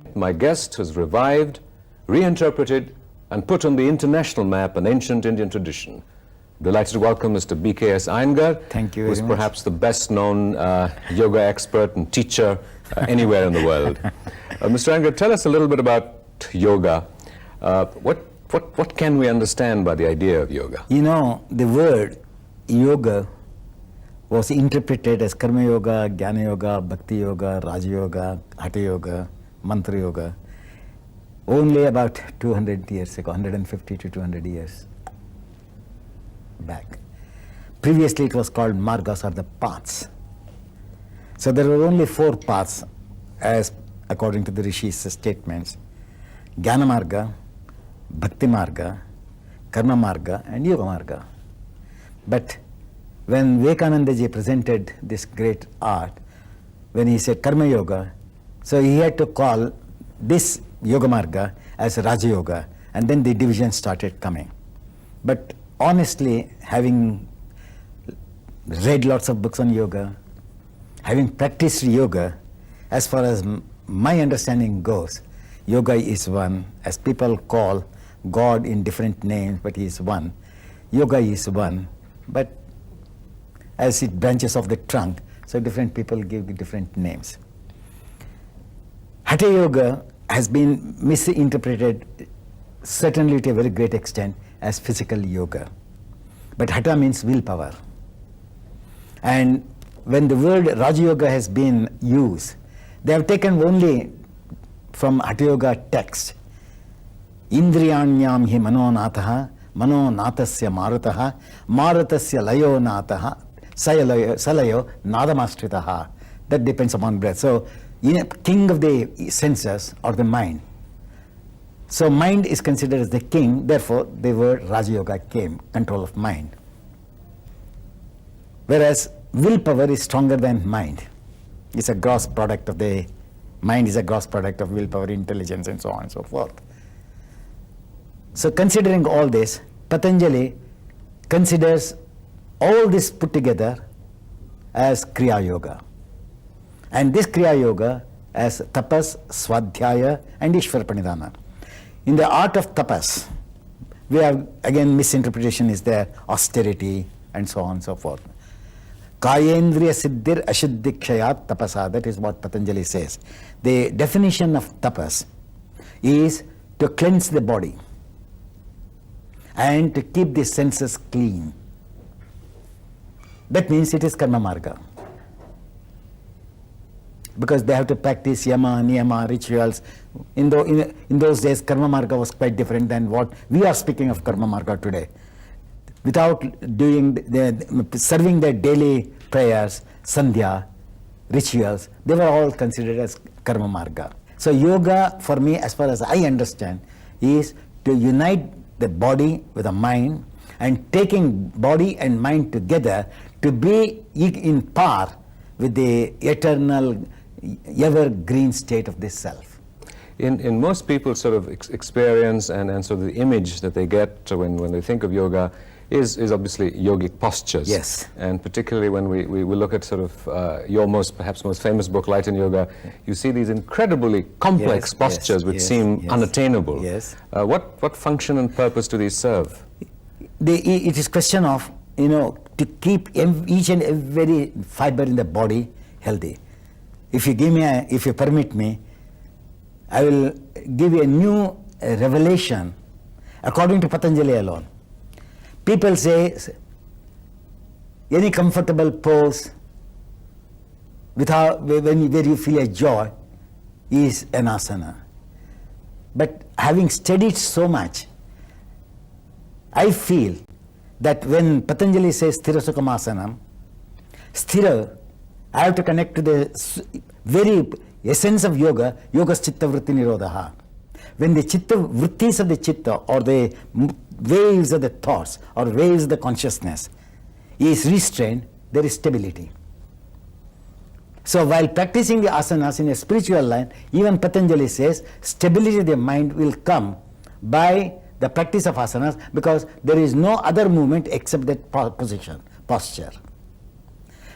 My guest has revived, reinterpreted, and put on the international map an ancient Indian tradition. Delighted to welcome Mr. B.K.S. Iyengar, Thank you who is very much. perhaps the best-known yoga expert and teacher anywhere in the world. Mr. Iyengar, tell us a little bit about yoga. What can we understand by the idea of yoga? You know, the word yoga was interpreted as karma yoga, jnana yoga, bhakti yoga, raja yoga, hatha yoga, mantra yoga only about 200 years ago, 150 to 200 years back. Previously it was called margas, or the paths. So there were only 4 paths as according to the rishis' statements: jnana marga, bhakti marga, karma marga and yoga marga. But when Vivekananda ji presented this great art, when he said karma yoga, so he had to call this yoga marga as raja yoga, and then the division started coming. But honestly, having read lots of books on yoga, having practiced yoga, as far as my understanding goes, yoga is one, as people call God in different names, but he is one. Yoga is one, but as it branches off the trunk, so different people give different names. Hatha yoga has been misinterpreted, certainly to a very great extent, as physical yoga. But hatha means willpower. And when the word Raja Yoga has been used, they have taken only from Hatha Yoga text. Indriyanyam hi manonataha, manonatasya marataha, maratasya layo nataha, salayo nadamastritaha. That depends upon breath. So, king of the senses or the mind. So mind is considered as the king, therefore the word Raja Yoga came, control of mind. Whereas willpower is stronger than mind. It's a gross product of the mind, is a gross product of willpower, intelligence and so on and so forth. So considering all this, Patanjali considers all this put together as Kriya Yoga. And this Kriya Yoga as tapas, swadhyaya and Ishvara Pranidhana. In the art of tapas, we have, again, misinterpretation is there, austerity and so on and so forth. Kayendriya siddhir ashuddhikshayat tapasa, that is what Patanjali says. The definition of tapas is to cleanse the body and to keep the senses clean. That means it is karma marga. Because they have to practice yama, niyama, rituals. In those days, karma marga was quite different than what we are speaking of karma marga today. Without serving their daily prayers, sandhya, rituals, they were all considered as karma marga. So yoga, for me, as far as I understand, is to unite the body with the mind and taking body and mind together to be in par with the eternal, evergreen state of this self. In most people's sort of experience and sort of the image that they get when they think of yoga is obviously yogic postures. Yes. And particularly when we look at sort of your perhaps most famous book, Light in Yoga, you see these incredibly complex postures which seem unattainable. Yes. What function and purpose do these serve? It is question of, to keep each and every fiber in the body healthy. If you permit me, I will give you a new revelation according to Patanjali alone. People say any comfortable pose where you feel a joy is an asana. But having studied so much, I feel that when Patanjali says sthira sukham asanam, sthira, I have to connect to the very essence of yoga, yoga's chitta vritti nirodha. When the chitta vrittis of the chitta, or the waves of the thoughts or waves of the consciousness is restrained, there is stability. So while practicing the asanas in a spiritual line, even Patanjali says stability of the mind will come by the practice of asanas, because there is no other movement except that posture.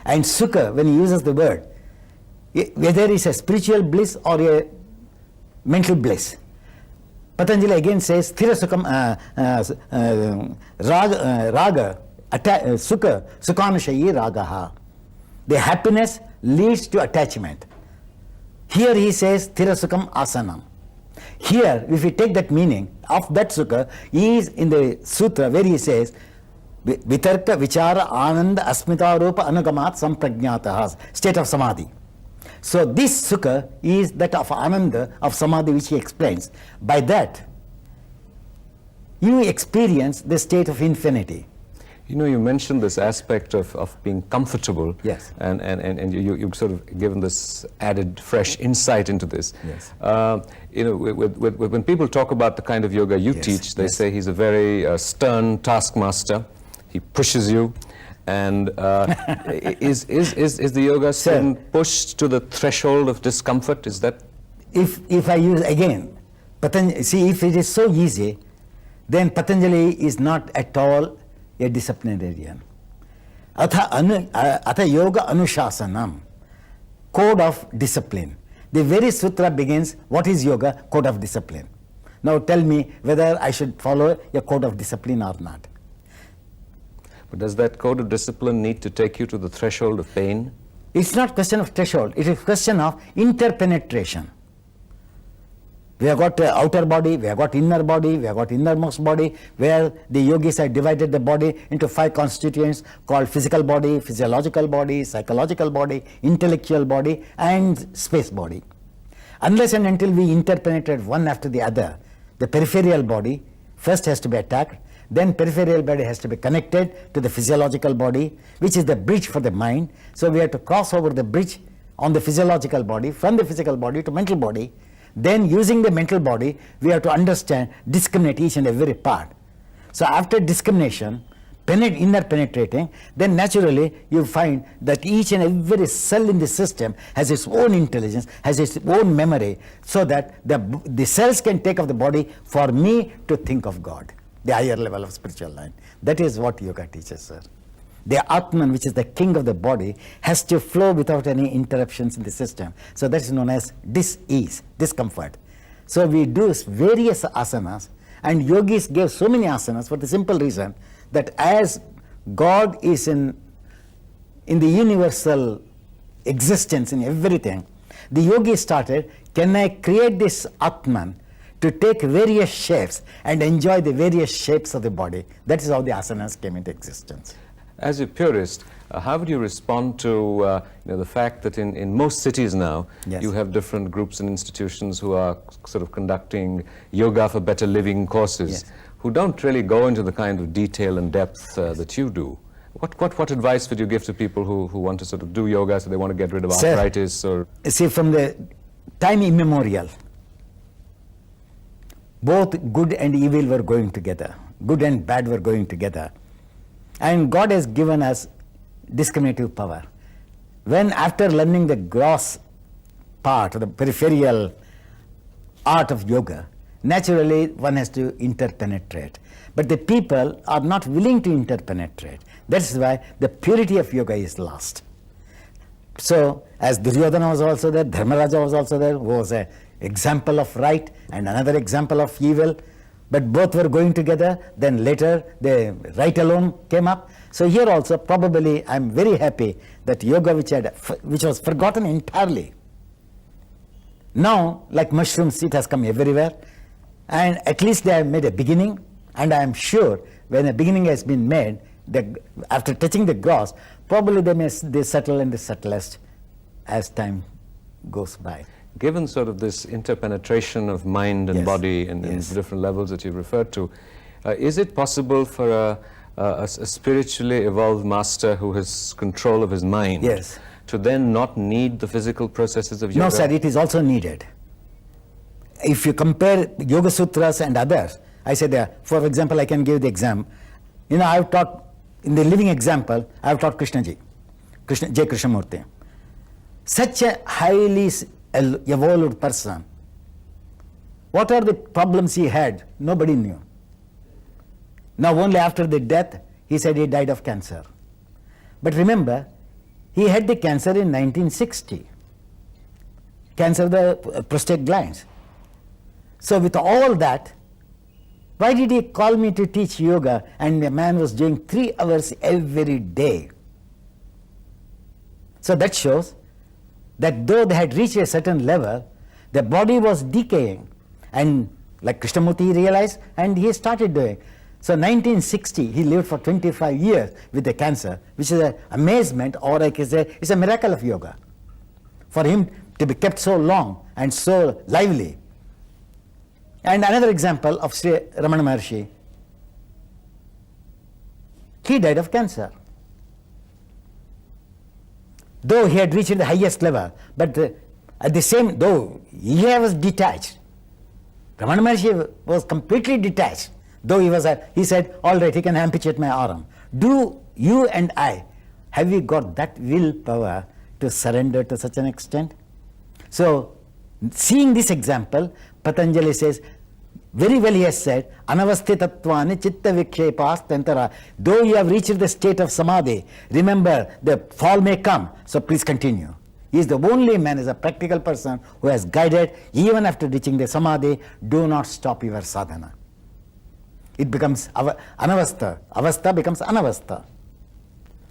And sukha, when he uses the word, whether it's a spiritual bliss or a mental bliss. Patanjali again says, Thira Sukham, Raga, Sukha, Sukhanushayi Ragaha. The happiness leads to attachment. Here he says, Thira Sukham Asanam. Here, if we take that meaning of that Sukha, he is in the sutra where he says, Vitarka Vichara Ananda Asmita Rupa Anugamat Samprajnataha, state of Samadhi. So this Sukha is that of Ananda, of Samadhi, which he explains. By that, you experience the state of infinity. You know, you mentioned this aspect of being comfortable. Yes. And you've sort of given this added fresh insight into this. Yes. You know, when people talk about the kind of yoga you Yes. teach, they Yes. say he's a very stern taskmaster. He pushes you. And is the yoga student pushed to the threshold of discomfort? Is that? If I use again, Patanjali, see, if it is so easy, then Patanjali is not at all a disciplinarian. Atha yoga anushasanam, code of discipline. The very sutra begins, what is yoga? Code of discipline. Now tell me whether I should follow a code of discipline or not. But does that code of discipline need to take you to the threshold of pain? It's not question of threshold, it is question of interpenetration. We have got outer body, we have got inner body, we have got innermost body, where the yogis have divided the body into 5 constituents called physical body, physiological body, psychological body, intellectual body, and space body. Unless and until we interpenetrate one after the other, the peripheral body first has to be attacked, then peripheral body has to be connected to the physiological body, which is the bridge for the mind. So we have to cross over the bridge on the physiological body, from the physical body to mental body. Then using the mental body, we have to understand, discriminate each and every part. So after discrimination, inner penetrating, then naturally you find that each and every cell in the system has its own intelligence, has its own memory, so that the cells can take of the body for me to think of God, the higher level of spiritual line. That is what yoga teaches, sir. The Atman, which is the king of the body, has to flow without any interruptions in the system. So that is known as dis-ease, discomfort. So we do various asanas, and yogis gave so many asanas for the simple reason that as God is in the universal existence in everything, the yogi started, can I create this Atman to take various shapes and enjoy the various shapes of the body? That is how the asanas came into existence. As a purist, how would you respond to the fact that in most cities now, Yes. you have different groups and institutions who are sort of conducting yoga for better living courses, Yes. who don't really go into the kind of detail and depth that you do? What advice would you give to people who want to sort of do yoga, so they want to get rid of Sir, arthritis? Or see, from the time immemorial, both good and evil were going together. Good and bad were going together. And God has given us discriminative power. When after learning the gross part, or the peripheral art of yoga, naturally one has to interpenetrate. But the people are not willing to interpenetrate. That's why the purity of yoga is lost. So, as Duryodhana was also there, Dharmaraja was also there, who was an example of right and another example of evil. But both were going together, then later the right alone came up. So here also probably I'm very happy that yoga which was forgotten entirely, now like mushrooms it has come everywhere, and at least they have made a beginning, and I am sure when a beginning has been made, after touching the gross, probably they settle in the subtlest as time goes by. given sort of this interpenetration of mind and Yes. body and Yes. different levels that you referred to, is it possible for a spiritually evolved master who has control of his mind Yes. to then not need the physical processes of yoga? No, sir, it is also needed. If you compare Yoga Sutras and others, I said, for example, I can give the example. You know, I have taught, in the living example, I have taught Krishnaji, J. Krishnamurti. Such a highly evolved person. What are the problems he had? Nobody knew. Now, only after the death, he said he died of cancer. But remember, he had the cancer in 1960. Cancer of the prostate glands. So with all that, why did he call me to teach yoga and a man was doing 3 hours every day? So that shows that though they had reached a certain level, the body was decaying, and like Krishnamurti realized, and he started doing. So 1960, he lived for 25 years with the cancer, which is an amazement, or like it's a miracle of yoga. For him to be kept so long and so lively. And another example of Sri Ramana Maharshi, he died of cancer. Though he had reached the highest level, but at the same, though he was detached, Ramana Maharshi was completely detached. Though he said, all right, he can amputate my arm. Do you and I, have we got that willpower to surrender to such an extent? So, seeing this example, Patanjali says, very well he has said, anavasthitattvani chitta vikshepas tantara. Though you have reached the state of samadhi, remember the fall may come, so please continue. He is the only man, as a practical person, who has guided, even after reaching the samadhi, do not stop your sadhana. It becomes anavastha. Avastha becomes anavastha.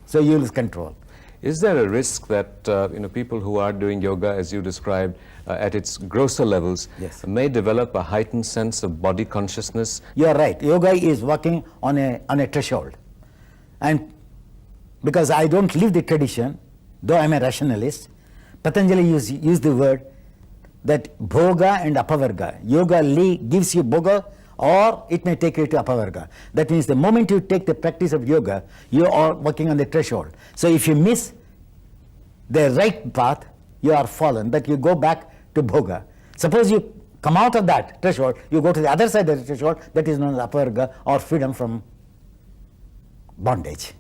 So you lose control. Is there a risk that people who are doing yoga, as you described, at its grosser levels, Yes. may develop a heightened sense of body consciousness? You are right. Yoga is working on a threshold. And because I don't live the tradition, though I am a rationalist, Patanjali used the word that bhoga and apavarga. Yoga gives you bhoga, or it may take you to apavarga. That means the moment you take the practice of yoga, you are working on the threshold. So if you miss the right path, you are fallen, that you go back to bhoga. Suppose you come out of that threshold, you go to the other side of the threshold, that is known as apavarga, or freedom from bondage.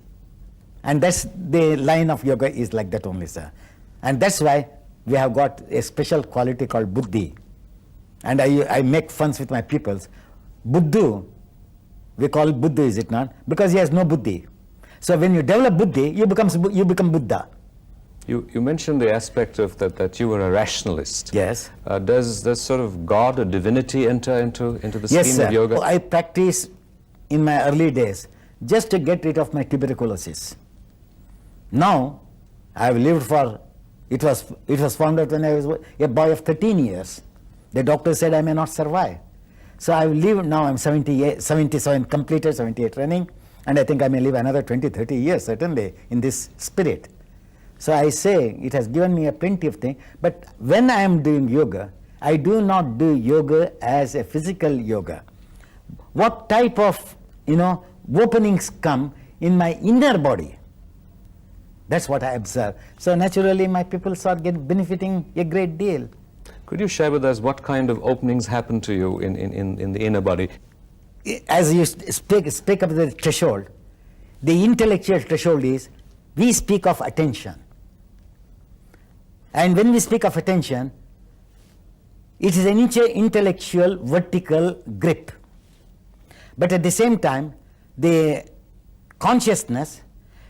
And that's the line of yoga is like that only, sir. And that's why we have got a special quality called buddhi. And I make funs with my pupils. Buddhu, we call it Buddha, is it not? Because he has no buddhi. So when you develop buddhi, you become Buddha. You mentioned the aspect of that you were a rationalist. Yes. Does sort of God or divinity enter into the Yes, scheme sir. of yoga? I practiced in my early days just to get rid of my tuberculosis. Now, I have lived for, it was found out when I was a boy of 13 years. The doctor said I may not survive. So I have lived, now I'm 77 completed, 78 running, and I think I may live another 20, 30 years certainly in this spirit. So I say it has given me a plenty of things, but when I am doing yoga, I do not do yoga as a physical yoga. What type of, openings come in my inner body? That's what I observe. So naturally my people start benefiting a great deal. Could you share with us what kind of openings happen to you in the inner body? As you speak of the threshold, the intellectual threshold is, we speak of attention. And when we speak of attention, it is an intellectual vertical grip. But at the same time, the consciousness,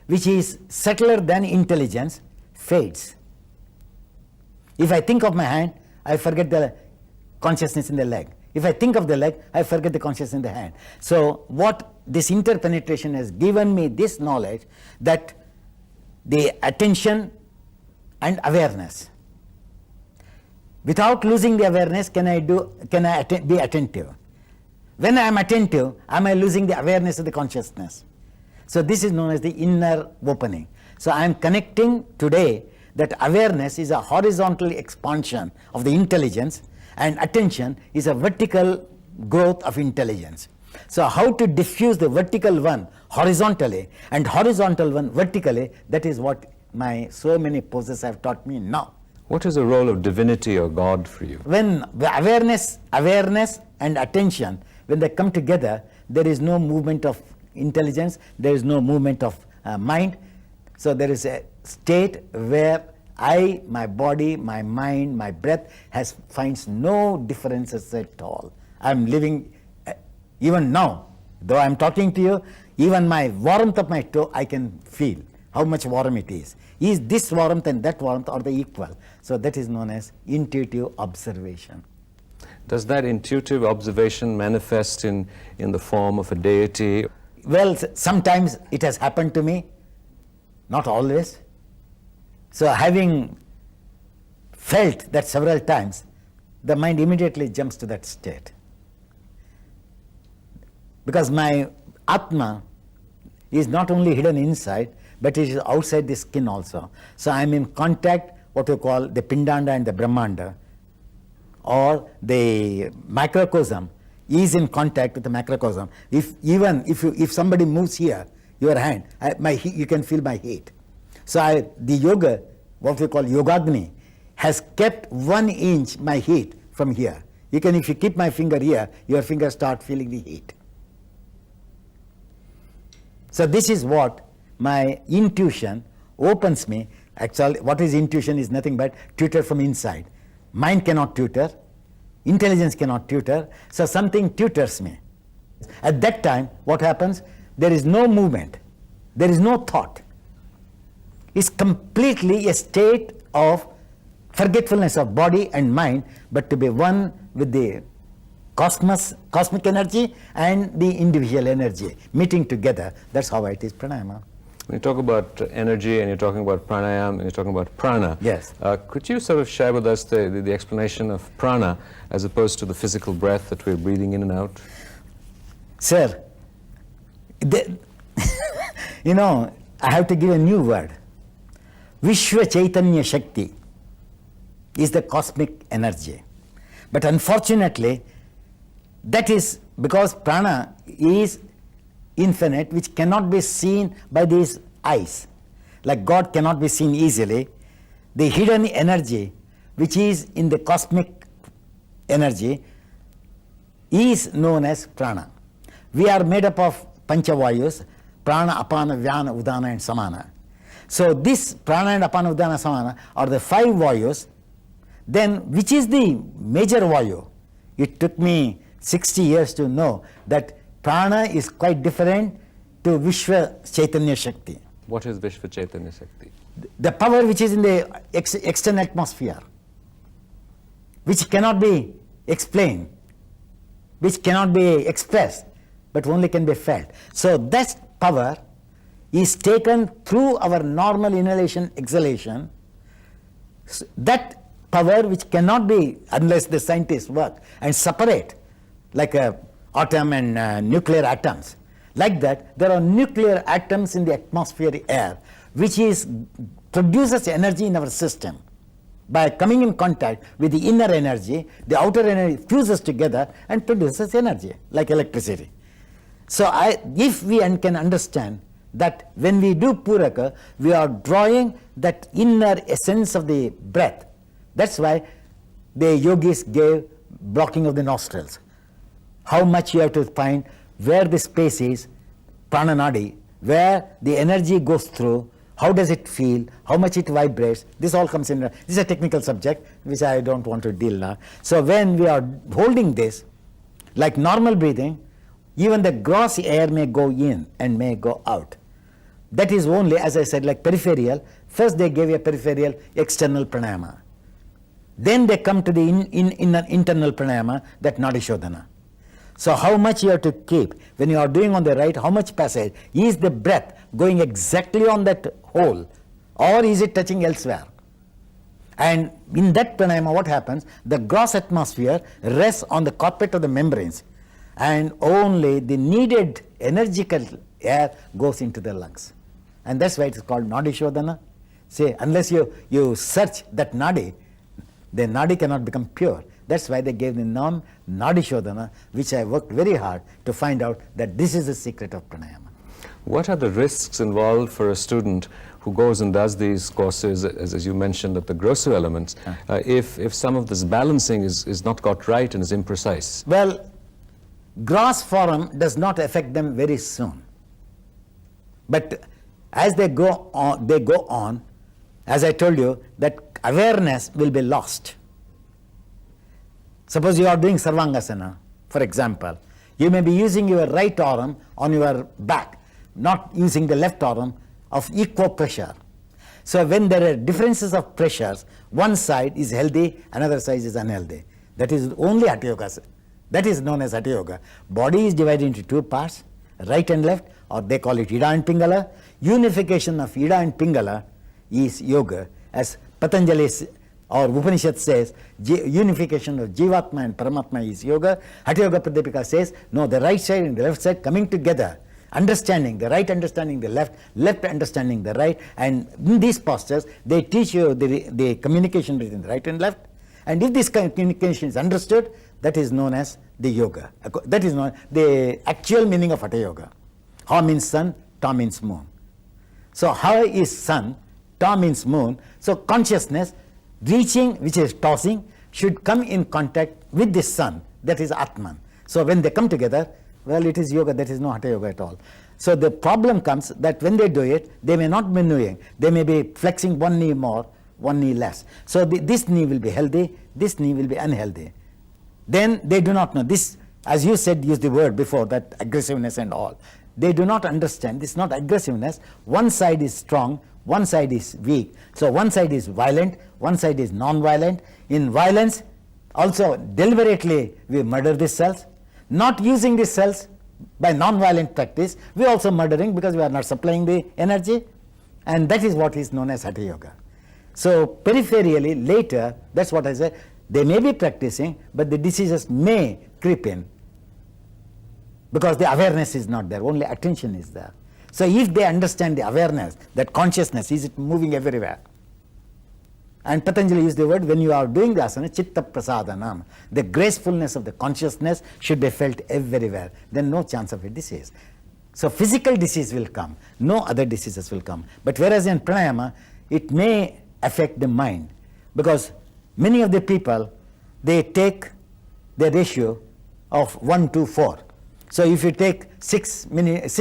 which is subtler than intelligence, fades. If I think of my hand, I forget the consciousness in the leg. If I think of the leg, I forget the consciousness in the hand. So what this interpenetration has given me this knowledge that the attention and awareness. Without losing the awareness, can I be attentive? When I am attentive, am I losing the awareness of the consciousness? So this is known as the inner opening. So I am connecting today that awareness is a horizontal expansion of the intelligence, and attention is a vertical growth of intelligence. So how to diffuse the vertical one horizontally and horizontal one vertically, that is what my so many poses have taught me now. What is the role of divinity or God for you? When the awareness and attention, when they come together, there is no movement of intelligence, there is no movement of mind. So there is a state where my body, my mind, my breath finds no differences at all. I'm living, even now, though I'm talking to you, even my warmth of my toe, I can feel how much warm it is. Is this warmth and that warmth, are they equal? So that is known as intuitive observation. Does that intuitive observation manifest in the form of a deity? Well, sometimes it has happened to me, not always. So having felt that several times, the mind immediately jumps to that state. Because my Atma is not only hidden inside, but it is outside the skin also. So I am in contact, what you call the Pindanda and the Brahmanda, or the microcosm is in contact with the macrocosm. If somebody moves here, your hand, you can feel my heat. So the yoga, what we call Yogagni, has kept 1 inch my heat from here. If you keep my finger here, your finger start feeling the heat. So this is what my intuition opens me. Actually, what is intuition is nothing but tutor from inside. Mind cannot tutor, intelligence cannot tutor, so something tutors me. At that time, what happens? There is no movement, there is no thought. It's completely a state of forgetfulness of body and mind, but to be one with the cosmic energy and the individual energy meeting together. That's how it is pranayama. When you talk about energy and you're talking about pranayama and you're talking about prana, yes. Could you sort of share with us the explanation of prana as opposed to the physical breath that we're breathing in and out? Sir, I have to give a new word. Vishwa Chaitanya Shakti is the cosmic energy. But unfortunately, that is because prana is infinite, which cannot be seen by these eyes. Like God cannot be seen easily. The hidden energy, which is in the cosmic energy, is known as prana. We are made up of panchavayus, prana, apana, vyana, udana and samana. So this prana and apana, udana, samana are the 5 vayus. Then which is the major vayu? It took me 60 years to know that prana is quite different to Vishwa Chaitanya Shakti. What is Vishwa Chaitanya Shakti? The power which is in the external atmosphere, which cannot be explained, which cannot be expressed, but only can be felt. So that power is taken through our normal inhalation, exhalation. That power which cannot be, unless the scientists work and separate, like a atom and nuclear atoms. Like that, there are nuclear atoms in the atmospheric air, which produces energy in our system. By coming in contact with the inner energy, the outer energy fuses together and produces energy, like electricity. So if we can understand that when we do Puraka, we are drawing that inner essence of the breath. That's why the yogis gave blocking of the nostrils. How much you have to find where the space is, prananadi, where the energy goes through, how does it feel, how much it vibrates. This all comes in. This is a technical subject which I don't want to deal now. So when we are holding this, like normal breathing, even the gross air may go in and may go out. That is only, as I said, like peripheral. First they gave a peripheral external pranayama. Then they come to the internal pranayama, that nadishodhana. So how much you have to keep when you are doing on the right, how much passage? Is the breath going exactly on that hole or is it touching elsewhere? And in that pranayama what happens? The gross atmosphere rests on the carpet of the membranes and only the needed energical air goes into the lungs. And that's why it is called nadishodhana. See, unless you search that nadi, the nadi cannot become pure. That's why they gave the name Nadishodhana, which I worked very hard to find out that this is the secret of pranayama. What are the risks involved for a student who goes and does these courses, as you mentioned, at the grosser elements, if some of this balancing is not got right and is imprecise? Well, gross form does not affect them very soon. But as they go on, as I told you, that awareness will be lost. Suppose you are doing Sarvangasana, for example. You may be using your right arm on your back, not using the left arm of equal pressure. So when there are differences of pressures, one side is healthy, another side is unhealthy. That is only Hatha Yoga. That is known as Hatha Yoga. Body is divided into two parts, right and left, or they call it Ida and Pingala. Unification of Ida and Pingala is yoga, as Patanjali or Upanishad says, unification of Jivatma and Paramatma is yoga. Hatha Yoga Pradipika says, no, the right side and the left side coming together, understanding the right, understanding the left, left understanding the right, and in these postures they teach you the communication between the right and left, and if this communication is understood, that is known as the yoga. That is known the actual meaning of Hatha Yoga. Ha means sun, Ta means moon. So Ha is sun, Ta means moon. So consciousness reaching, which is tossing, should come in contact with the sun, that is Atman. So when they come together, well, it is yoga, that is no Hatha Yoga at all. So the problem comes that when they do it, they may not be doing, they may be flexing one knee more, one knee less. So this knee will be healthy, this knee will be unhealthy. Then they do not know this, as you said, use the word before, that aggressiveness and all. They do not understand, this is not aggressiveness. One side is strong, one side is weak. So one side is violent, one side is non-violent. In violence, also deliberately we murder these cells. Not using these cells by non-violent practice, we are also murdering because we are not supplying the energy, and that is what is known as Hatha Yoga. So peripherally later, that's what I said, they may be practicing, but the diseases may creep in because the awareness is not there, only attention is there. So if they understand the awareness, that consciousness, is it moving everywhere? And Patanjali used the word, when you are doing the asana, chitta prasadanam, the gracefulness of the consciousness should be felt everywhere. Then no chance of a disease. So physical disease will come, no other diseases will come. But whereas in pranayama, it may affect the mind, because many of the people, they take the ratio of 1:4. So if you take 6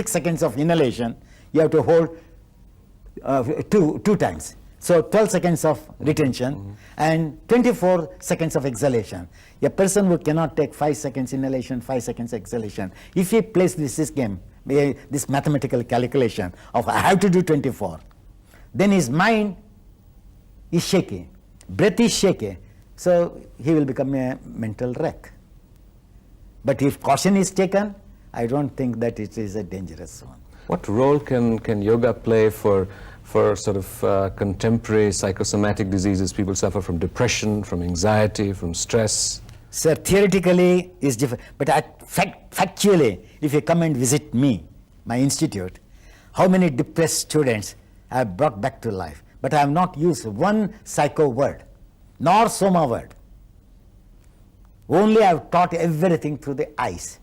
seconds of inhalation, you have to hold two times. So 12 seconds of retention and 24 seconds of exhalation. A person who cannot take 5 seconds inhalation, 5 seconds exhalation, if he plays this game, this mathematical calculation of I have to do 24, then his mind is shaky, breath is shaky, so he will become a mental wreck. But if caution is taken, I don't think that it is a dangerous one. What role can yoga play for sort of contemporary psychosomatic diseases? People suffer from depression, from anxiety, from stress. Sir, theoretically is different, but factually, if you come and visit me, my institute, how many depressed students I have brought back to life? But I have not used one psycho word, nor soma word. Only I have taught everything through the eyes,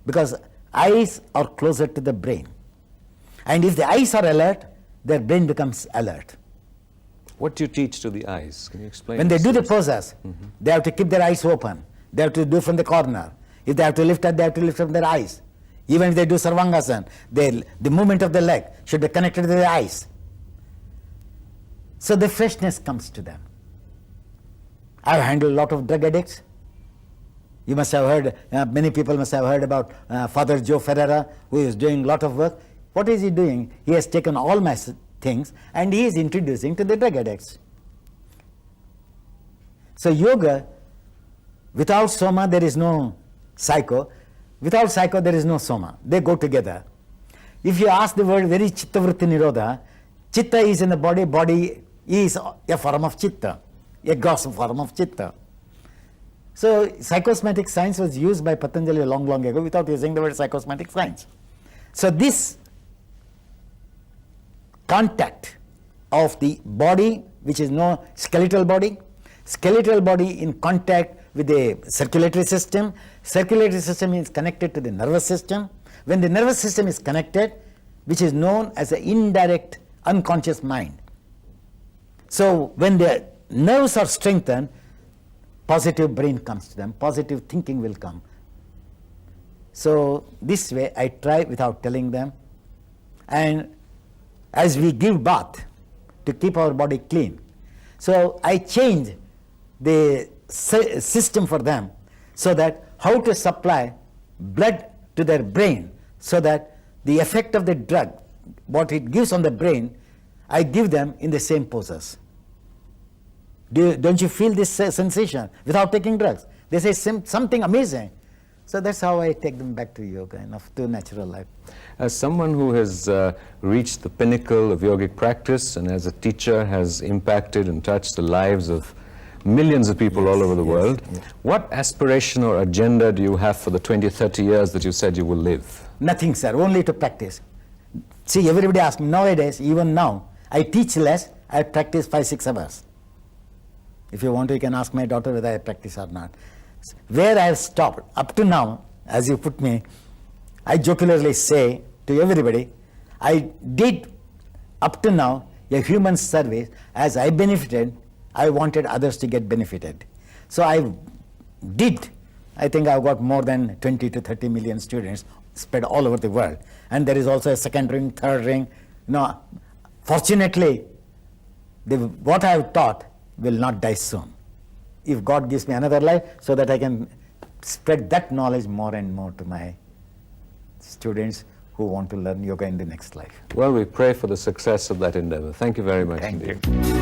because eyes are closer to the brain. And if the eyes are alert, their brain becomes alert. What do you teach to the eyes? Can you explain? When they do the poses, they have to keep their eyes open. They have to do from the corner. If they have to lift up, they have to lift up their eyes. Even if they do Sarvangasana, the movement of the leg should be connected to the eyes. So the freshness comes to them. I've handled a lot of drug addicts. You must have heard, many people must have heard about Father Joe Ferreira, who is doing a lot of work. What is he doing? He has taken all my things and he is introducing to the drug addicts. So yoga, without soma there is no psycho, without psycho there is no soma. They go together. If you ask the word very chitta vritti nirodha, chitta is in the body, body is a form of chitta, a gross form of chitta. So psychosomatic science was used by Patanjali long ago without using the word psychosomatic science. So this contact of the body, which is no skeletal body in contact with the circulatory system is connected to the nervous system. When the nervous system is connected, which is known as an indirect unconscious mind. So when the nerves are strengthened, positive brain comes to them, positive thinking will come. So this way I try without telling them. And as we give bath to keep our body clean, so I change the system for them so that how to supply blood to their brain so that the effect of the drug, what it gives on the brain, I give them in the same poses. Don't you feel this sensation without taking drugs? They say something amazing. So that's how I take them back to yoga and to natural life. As someone who has reached the pinnacle of yogic practice and as a teacher has impacted and touched the lives of millions of people all over the world, what aspiration or agenda do you have for the 20, 30 years that you said you will live? Nothing, sir, only to practice. See, everybody asks me, nowadays, even now, I teach less, I practice 5-6 hours. If you want to, you can ask my daughter whether I practice or not. Where I have stopped, up to now, as you put me, I jocularly say to everybody, I did up to now a human service. As I benefited, I wanted others to get benefited. So I did. I think I've got more than 20 to 30 million students spread all over the world. And there is also a second ring, third ring. No, fortunately, what I have taught will not die soon. If God gives me another life, so that I can spread that knowledge more and more to my students who want to learn yoga in the next life. Well, we pray for the success of that endeavor. Thank you very much Thank indeed. you.